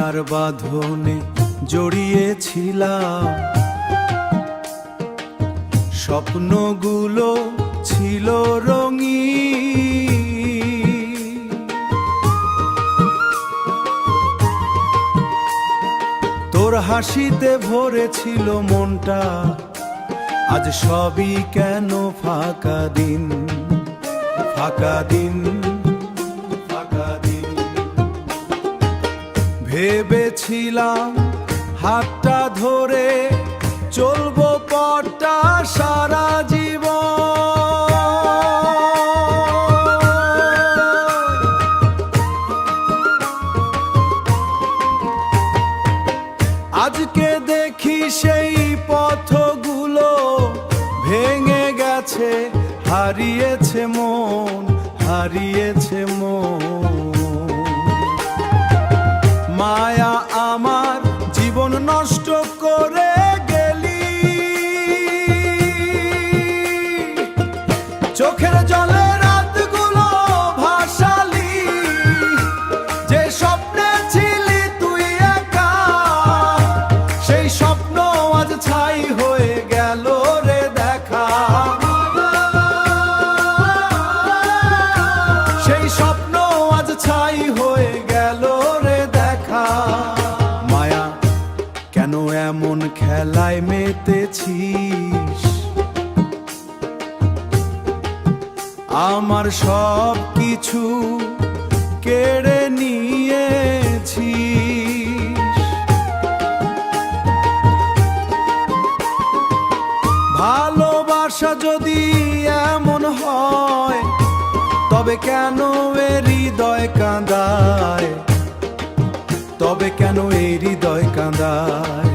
মায়ার বাঁধনে জড়িয়েছিলাম, স্বপ্নগুলো ছিল রঙিন। তোর হাসিতে ভরেছিল মনটা, আজ সবই কেন ফাঁকা দিন, ফাঁকা দিন, ফাঁকা দিন। ভেবেছিলাম হাতটা ধরে চলবো পথটা সারা জীবন, আজকে দেখি সেই পথগুলো ভেঙে গেছে, হারিয়েছে মন, হারিয়েছে মন। মায়া আমার জীবন নষ্ট করে গেলি, চোখের জলে রাতগুলো ভাসালি, যে স্বপ্নে ছিলি তুই একা, সেই স্বপ্ন আজ ছাই হয়ে গেল রে দেখা। সেই স্বপ্ন আজ ছাই হয়ে গেল রে দেখা। মায়া কেন এমন খেলায় মেতেছিস, আমার সব কিছু কেড়ে নিয়েছিস। ভালোবাসা যদি এমন হয়, তবে কেন এ হৃদয় কাঁদায়, তবে কেন এই হৃদয় কাঁদায়।